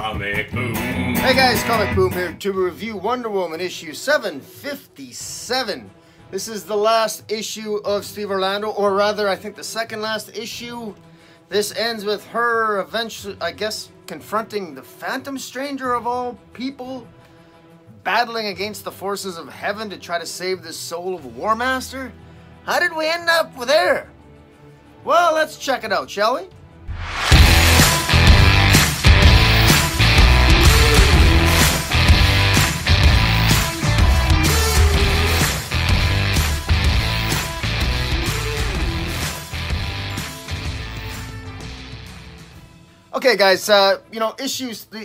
Comic Boom. Hey guys, Comic Boom here to review Wonder Woman issue 757. This is the last issue of Steve Orlando, or rather, I think the second last issue. This ends with her eventually, I guess, confronting the Phantom Stranger of all people, battling against the forces of heaven to try to save the soul of Warmaster. How did we end up there? Well, let's check it out, shall we? Okay, guys, the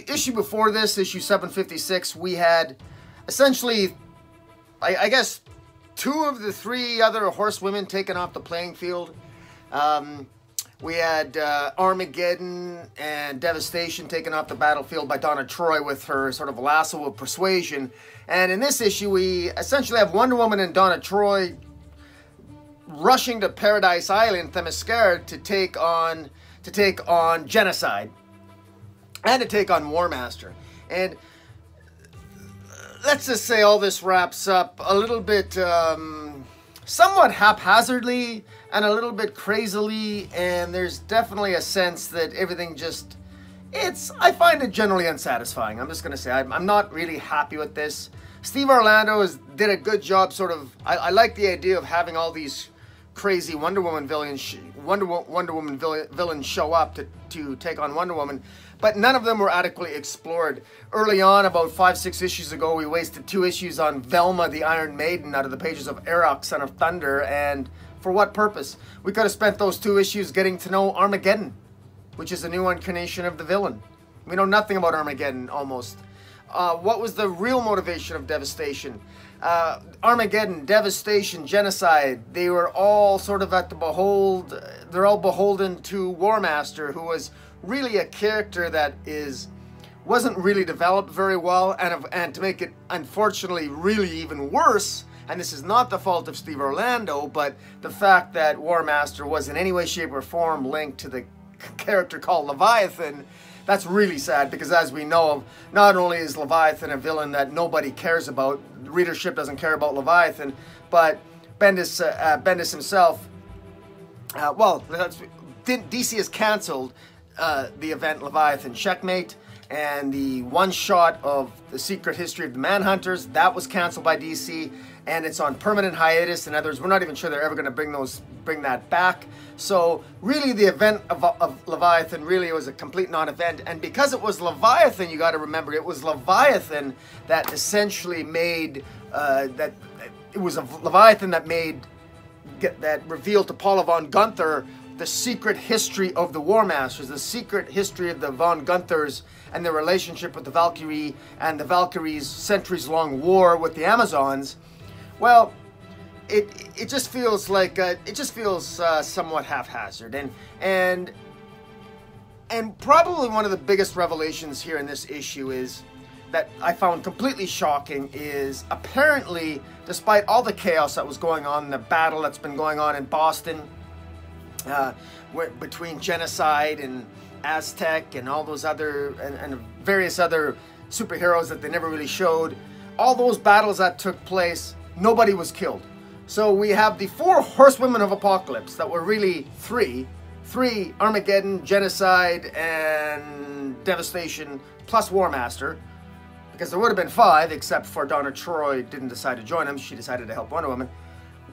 issue before this, issue 756, we had essentially, I guess, 2 of the 3 other horsewomen taken off the playing field. We had Armageddon and Devastation taken off the battlefield by Donna Troy with her sort of lasso of persuasion. And in this issue, we essentially have Wonder Woman and Donna Troy rushing to Paradise Island, Themyscira, to take on Genocide and to take on Warmaster. And let's just say all this wraps up a little bit somewhat haphazardly and a little bit crazily, and there's definitely a sense that everything just, I find it generally unsatisfying. I'm just going to say I'm not really happy with this. Steve Orlando did a good job sort of, I like the idea of having all these crazy Wonder Woman villains show up to take on Wonder Woman, but none of them were adequately explored. Early on, about 5-6 issues ago, we wasted 2 issues on Velma the Iron Maiden out of the pages of Erok, Son of Thunder, and for what purpose? We could have spent those 2 issues getting to know Armageddon, which is a new incarnation of the villain. We know nothing about Armageddon, almost. What was the real motivation of Devastation? Armageddon, Devastation, Genocide, they were all sort of they're all beholden to Warmaster, who was really a character that wasn't really developed very well, and to make it unfortunately really even worse, and this is not the fault of Steve Orlando, but the fact that Warmaster was in any way, shape, or form linked to the character called Leviathan. That's really sad, because as we know, not only is Leviathan a villain that nobody cares about, the readership doesn't care about Leviathan, but Bendis himself, DC has canceled the event Leviathan Checkmate, and the one-shot of The Secret History of the Manhunters, that was canceled by DC, and it's on permanent hiatus. In other words, we're not even sure they're ever going to bring that back. So really the event of Leviathan really was a complete non-event, and because it was Leviathan, you got to remember, it was Leviathan that essentially made, that revealed to Paula von Gunther the secret history of the Warmasters, the secret history of the von Gunthers and their relationship with the Valkyrie and the Valkyrie's centuries-long war with the Amazons. Well, it just feels like somewhat haphazard, and probably one of the biggest revelations here in this issue is that I found completely shocking is apparently, despite all the chaos that was going on, the battle that's been going on in Boston, between Genocide and Aztec and all those other and various other superheroes that they never really showed, all those battles that took place, nobody was killed. So we have the 4 horsewomen of Apocalypse that were really 3, Armageddon, Genocide, and Devastation, plus Warmaster, because there would have been 5, except for Donna Troy didn't decide to join them. She decided to help Wonder Woman.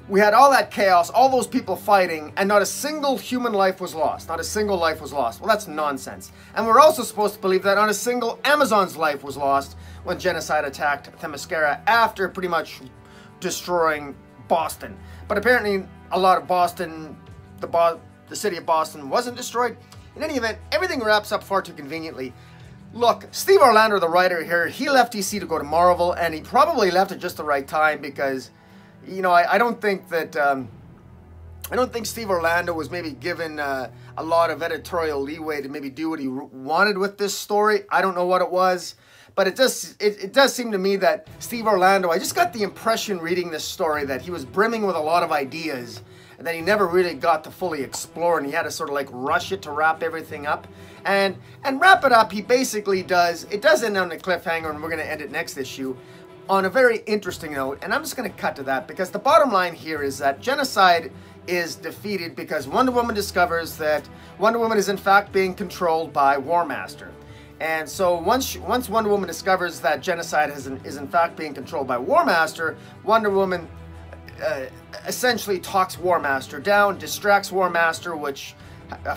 We had all that chaos, all those people fighting, and not a single human life was lost. Not a single life was lost. Well, that's nonsense. And we're also supposed to believe that not a single Amazon's life was lost when Genocide attacked Themyscira after pretty much destroying Boston. But apparently a lot of Boston, the city of Boston, wasn't destroyed. In any event, everything wraps up far too conveniently. Look, Steve Orlando, the writer here, he left DC to go to Marvel, and he probably left at just the right time, because I don't think Steve Orlando was maybe given a lot of editorial leeway to maybe do what he wanted with this story. I don't know what it was, but it does seem to me that Steve Orlando, I just got the impression reading this story that he was brimming with a lot of ideas, and that he never really got to fully explore, and he had to sort of like rush it to wrap everything up. And wrap it up, he basically does, it does end on a cliffhanger, and we're going to end it next issue on a very interesting note. And I'm just going to cut to that, because the bottom line here is that genocide is defeated because Wonder Woman discovers that Wonder Woman is in fact being controlled by Warmaster. And so once Wonder Woman discovers that genocide is in fact being controlled by Warmaster, Wonder Woman essentially talks Warmaster down, distracts Warmaster, which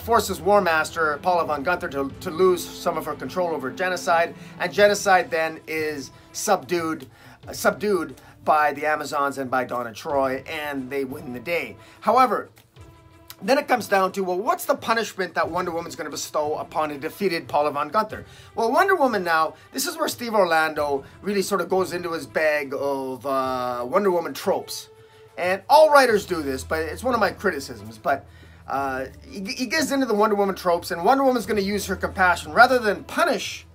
forces Warmaster, Paula von Gunther, to lose some of her control over genocide. And genocide then is subdued by the Amazons and by Donna Troy, and they win the day. However, then it comes down to, well, what's the punishment that Wonder Woman's going to bestow upon a defeated Paula von Gunther? Well, Wonder Woman now, this is where Steve Orlando really sort of goes into his bag of Wonder Woman tropes. And all writers do this, but it's one of my criticisms. But he gets into the Wonder Woman tropes, and Wonder Woman's going to use her compassion. Rather than punish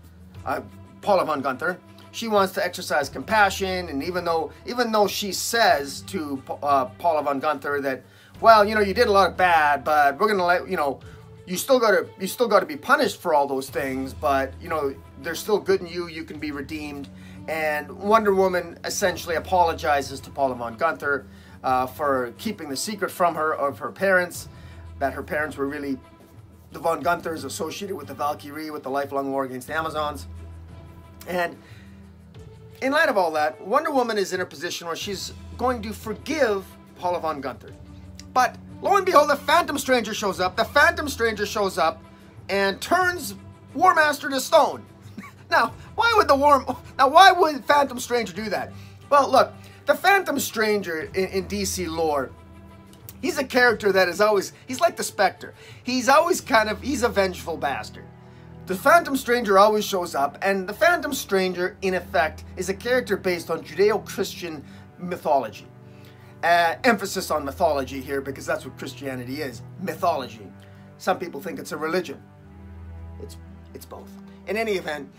Paula von Gunther, she wants to exercise compassion. And even though she says to Paula von Gunther that, well, you know, you did a lot of bad, but we're gonna let you know, you still gotta be punished for all those things, but you know, there's still good in you. You can be redeemed. And Wonder Woman essentially apologizes to Paula von Gunther for keeping the secret from her of her parents, that her parents were really the von Gunthers associated with the Valkyrie, with the lifelong war against the Amazons. And in light of all that, Wonder Woman is in a position where she's going to forgive Paula von Gunther. But lo and behold, the Phantom Stranger shows up. The Phantom Stranger shows up and turns Warmaster to stone. Now, why would Phantom Stranger do that? Well, look, the Phantom Stranger in DC lore, he's a character that is always, he's like the Spectre. He's always he's a vengeful bastard. The Phantom Stranger always shows up, and the Phantom Stranger, in effect, is a character based on Judeo-Christian mythology. Emphasis on mythology here, because that's what Christianity is, mythology. Some people think it's a religion. It's both. In any event,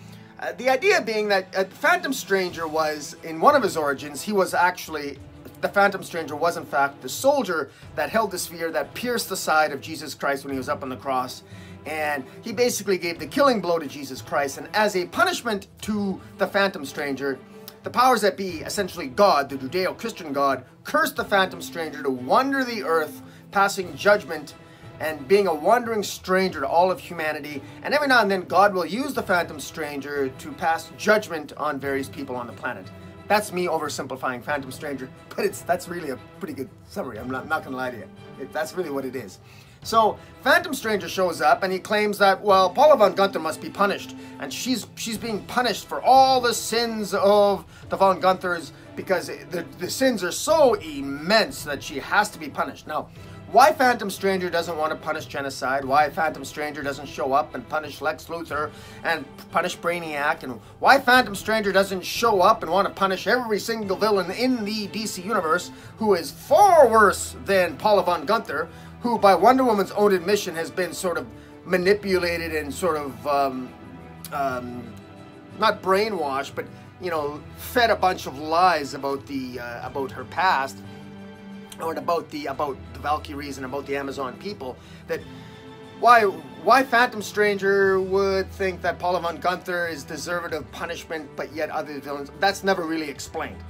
the idea being that the Phantom Stranger was, in one of his origins, the Phantom Stranger was in fact the soldier that held the sphere that pierced the side of Jesus Christ when he was up on the cross. And he basically gave the killing blow to Jesus Christ. And as a punishment to the Phantom Stranger, the powers that be, essentially God, the Judeo-Christian God, cursed the Phantom Stranger to wander the earth, passing judgment and being a wandering stranger to all of humanity. And every now and then, God will use the Phantom Stranger to pass judgment on various people on the planet. That's me oversimplifying Phantom Stranger, but that's really a pretty good summary. I'm not going to lie to you. That's really what it is. So Phantom Stranger shows up, and he claims that, well, Paula von Gunther must be punished, and she's being punished for all the sins of the von Gunthers, because the sins are so immense that she has to be punished. Now, why Phantom Stranger doesn't want to punish genocide, why Phantom Stranger doesn't show up and punish Lex Luthor and punish Brainiac, and why Phantom Stranger doesn't show up and want to punish every single villain in the DC universe who is far worse than Paula von Gunther, who by Wonder Woman's own admission has been sort of manipulated and sort of, not brainwashed, but, you know, fed a bunch of lies about her past, or about the Valkyries and about the Amazon people. That why Phantom Stranger would think that Paula von Gunther is deserving of punishment, but yet other villains, that's never really explained.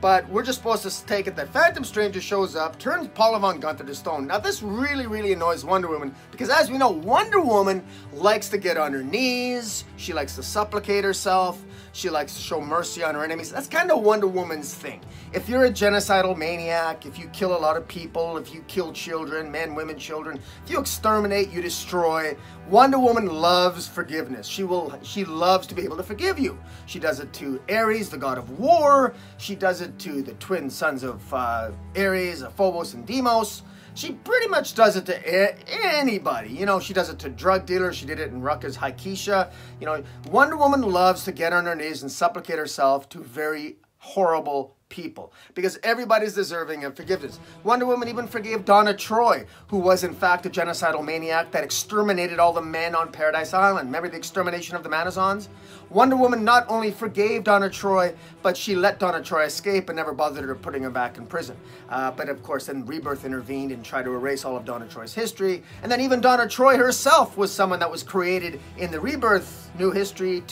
But we're just supposed to take it that Phantom Stranger shows up, turns Paula von Gunther to stone. Now this really, really annoys Wonder Woman, because as we know, Wonder Woman likes to get on her knees, she likes to supplicate herself, she likes to show mercy on her enemies. That's kind of Wonder Woman's thing. If you're a genocidal maniac, if you kill a lot of people, if you kill children, men, women, children, if you exterminate, you destroy, Wonder Woman loves forgiveness. She loves to be able to forgive you. She does it to Ares, the god of war. She does it to the twin sons of Ares, Phobos and Deimos. She pretty much does it to anybody. You know, she does it to drug dealers. She did it in Rucka's Haikisha. You know, Wonder Woman loves to get on her knees and supplicate herself to very horrible people, because everybody's deserving of forgiveness. Wonder Woman even forgave Donna Troy, who was in fact a genocidal maniac that exterminated all the men on Paradise Island. Remember the extermination of the Manazons? Wonder Woman not only forgave Donna Troy, but she let Donna Troy escape and never bothered her putting her back in prison. But of course, then Rebirth intervened and tried to erase all of Donna Troy's history. And then even Donna Troy herself was someone that was created in the Rebirth new history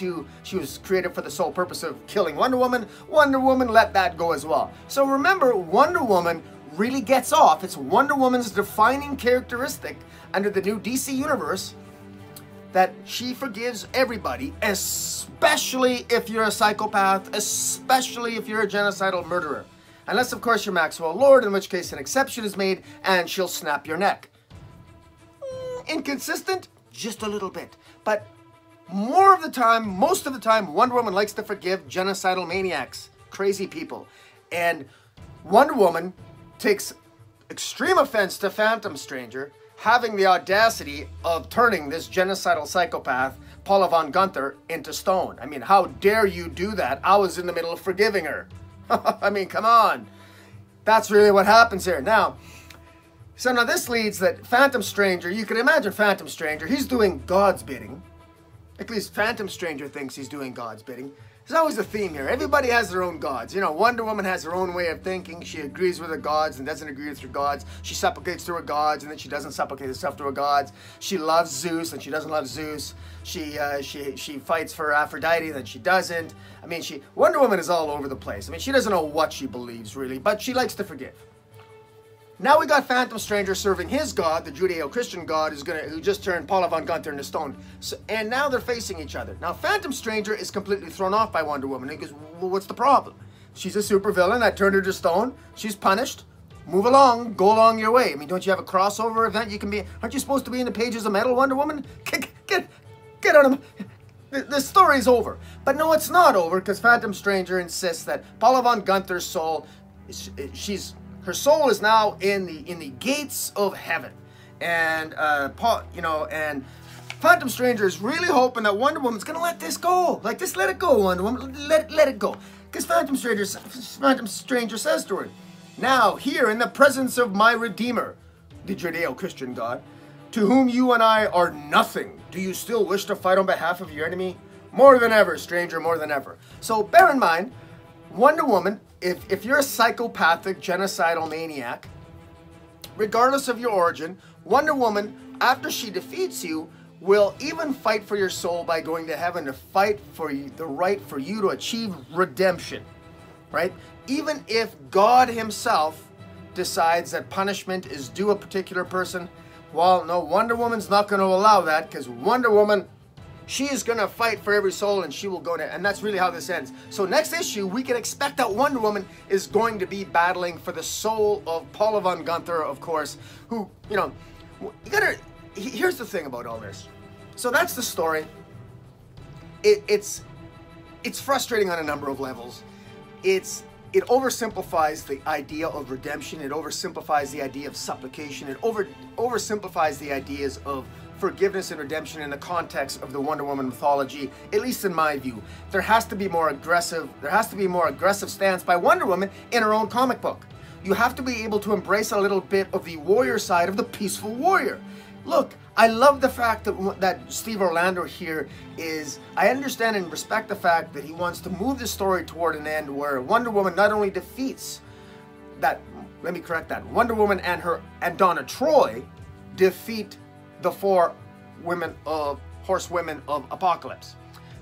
she was created for the sole purpose of killing Wonder Woman. Wonder Woman let that go as well. So remember, Wonder Woman really gets off. It's Wonder Woman's defining characteristic under the new DC universe that she forgives everybody, especially if you're a psychopath, especially if you're a genocidal murderer. Unless, of course, you're Maxwell Lord, in which case an exception is made and she'll snap your neck. Inconsistent? Just a little bit. But more of the time, most of the time, Wonder Woman likes to forgive genocidal maniacs, crazy people. And Wonder Woman takes extreme offense to Phantom Stranger having the audacity of turning this genocidal psychopath, Paula von Gunther, into stone. I mean, how dare you do that? I was in the middle of forgiving her. I mean, come on. That's really what happens here. Now this leads that Phantom Stranger, you can imagine Phantom Stranger, he's doing God's bidding. At least Phantom Stranger thinks he's doing God's bidding. There's always a theme here. Everybody has their own gods. You know, Wonder Woman has her own way of thinking. She agrees with her gods and doesn't agree with her gods. She supplicates to her gods and then she doesn't supplicate herself to her gods. She loves Zeus and she doesn't love Zeus. She fights for Aphrodite and then she doesn't. I mean, Wonder Woman is all over the place. I mean, she doesn't know what she believes really, but she likes to forgive. Now we got Phantom Stranger serving his god, the Judeo-Christian god, who just turned Paula von Gunther into stone. And now they're facing each other. Now Phantom Stranger is completely thrown off by Wonder Woman. He goes, well, what's the problem? She's a supervillain that turned her to stone. She's punished. Move along. Go along your way. I mean, don't you have a crossover event you can be? Aren't you supposed to be in the pages of Metal, Wonder Woman? Get on him. The story's over. But no, it's not over, because Phantom Stranger insists that Paula von Gunther's soul, her soul is now in the gates of heaven, and and Phantom Stranger is really hoping that Wonder Woman's gonna let this go. Like, just let it go, Wonder Woman. Let it go, because Phantom Stranger says to her, "Now here in the presence of my Redeemer, the Judeo-Christian God, to whom you and I are nothing, do you still wish to fight on behalf of your enemy? More than ever, stranger, more than ever." So bear in mind, Wonder Woman, if you're a psychopathic, genocidal maniac, regardless of your origin, Wonder Woman, after she defeats you, will even fight for your soul by going to heaven to fight for the right for you to achieve redemption, right? Even if God himself decides that punishment is due a particular person, well, no, Wonder Woman's not going to allow that, because Wonder Woman, she is going to fight for every soul, and she will go to, and that's really how this ends. So next issue, we can expect that Wonder Woman is going to be battling for the soul of Paula von Gunther, of course, who, here's the thing about all this. So that's the story. It's frustrating on a number of levels. It oversimplifies the idea of redemption. It oversimplifies the idea of supplication. It oversimplifies the ideas of forgiveness and redemption in the context of the Wonder Woman mythology, at least in my view. There has to be more aggressive stance by Wonder Woman in her own comic book. You have to be able to embrace a little bit of the warrior side of the peaceful warrior. Look, I love the fact that Steve Orlando here I understand and respect the fact that he wants to move the story toward an end where Wonder Woman not only defeats let me correct that, Wonder Woman and Donna Troy defeat the four horsewomen of Apocalypse.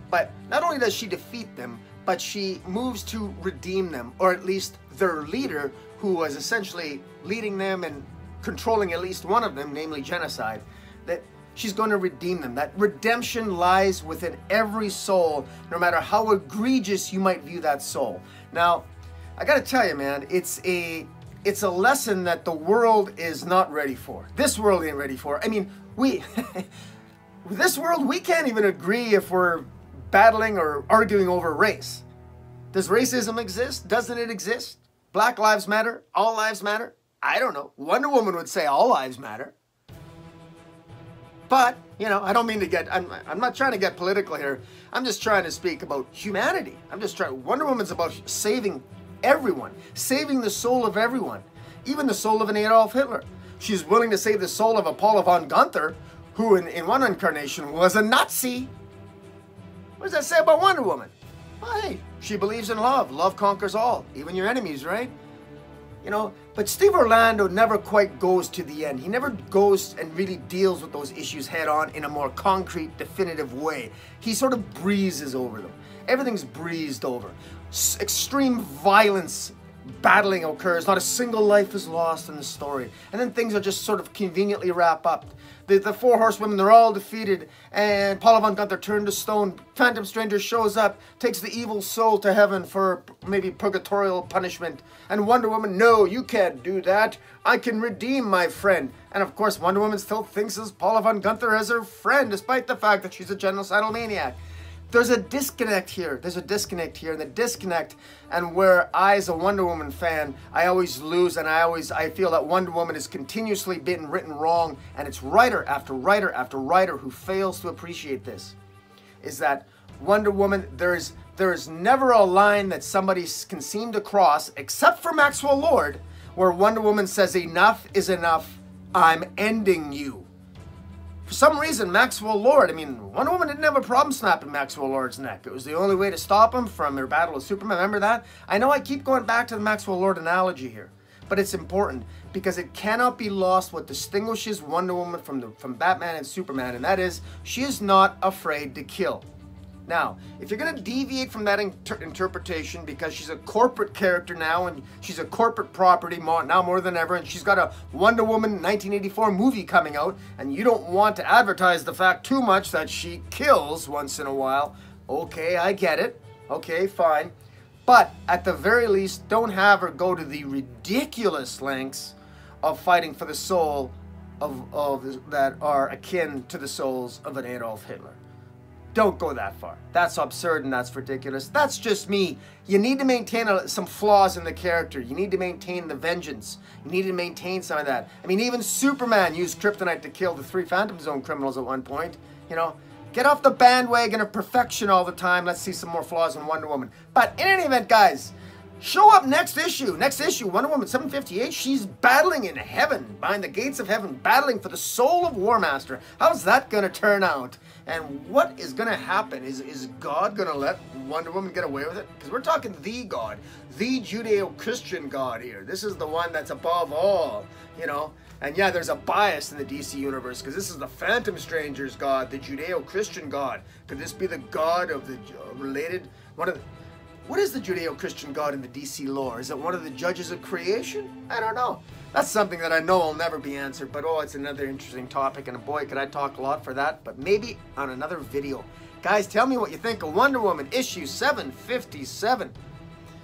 But not only does she defeat them, but she moves to redeem them, or at least their leader, who was essentially leading them and controlling at least one of them, namely genocide, that she's going to redeem them. That redemption lies within every soul, no matter how egregious you might view that soul. Now, I gotta tell you, man, it's a lesson that the world is not ready for. This world ain't ready for. I mean, this world, we can't even agree if we're battling or arguing over race. Does racism exist? Doesn't it exist? Black lives matter? All lives matter? I don't know. Wonder Woman would say all lives matter. But, I don't mean to I'm not trying to get political here. I'm just trying to speak about humanity. Wonder Woman's about saving everyone, saving the soul of everyone, even the soul of an Adolf Hitler. She's willing to save the soul of a Paula von Gunther, who in one incarnation was a Nazi. What does that say about Wonder Woman? Well, hey, she believes in love. Love conquers all, even your enemies, right? You know, but Steve Orlando never quite goes to the end. He never goes and really deals with those issues head on in a more concrete, definitive way. He sort of breezes over them. Everything's breezed over. Extreme violence battling occurs. Not a single life is lost in the story. And then things are just sort of conveniently wrap up. The four horsewomen, they're all defeated, and Paula von Gunther turned to stone. Phantom Stranger shows up, takes the evil soul to heaven for maybe purgatorial punishment. And Wonder Woman, no, you can't do that. I can redeem my friend. And of course, Wonder Woman still thinks of Paula von Gunther as her friend, despite the fact that she's a genocidal maniac. There's a disconnect here. There's a disconnect here. And the disconnect, and where I, as a Wonder Woman fan, I always lose, and I feel that Wonder Woman is continuously being written wrong, and it's writer after writer after writer who fails to appreciate this, is that Wonder Woman, there is never a line that somebody can seem to cross, except for Maxwell Lord, where Wonder Woman says, enough is enough, I'm ending you. For some reason, Maxwell Lord, I mean, Wonder Woman didn't have a problem snapping Maxwell Lord's neck. It was the only way to stop him from her battle with Superman. Remember that? I know I keep going back to the Maxwell Lord analogy here, but it's important because it cannot be lost what distinguishes Wonder Woman from Batman and Superman, and that is she is not afraid to kill. Now, if you're going to deviate from that interpretation because she's a corporate character now and she's a corporate property now more than ever, and she's got a Wonder Woman 1984 movie coming out, and you don't want to advertise the fact too much that she kills once in a while, okay, I get it. Okay, fine. But at the very least, don't have her go to the ridiculous lengths of fighting for the soul of that are akin to the souls of an Adolf Hitler. Don't go that far. That's absurd and that's ridiculous. That's just me. You need to maintain some flaws in the character. You need to maintain the vengeance. You need to maintain some of that. I mean, even Superman used kryptonite to kill the 3 Phantom Zone criminals at one point. You know, get off the bandwagon of perfection all the time. Let's see some more flaws in Wonder Woman. But in any event, guys, show up next issue. Next issue, Wonder Woman 758. She's battling in heaven, behind the gates of heaven, battling for the soul of Warmaster. How's that going to turn out? And what is going to happen? Is God going to let Wonder Woman get away with it? Because we're talking the God, the Judeo-Christian God here. This is the one that's above all, you know. And yeah, there's a bias in the DC universe because this is the Phantom Stranger's God, the Judeo-Christian God. Could this be the God of the related, what is the Judeo-Christian God in the DC lore? Is it one of the judges of creation? I don't know. That's something that I know will never be answered, but oh, it's another interesting topic, and boy, could I talk a lot for that, but maybe on another video. Guys, tell me what you think of Wonder Woman issue 757.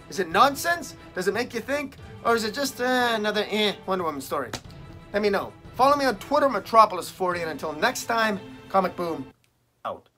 Is it nonsense? Does it make you think? Or is it just another Wonder Woman story? Let me know. Follow me on Twitter, Metropolis40, and until next time, Comic Boom, out.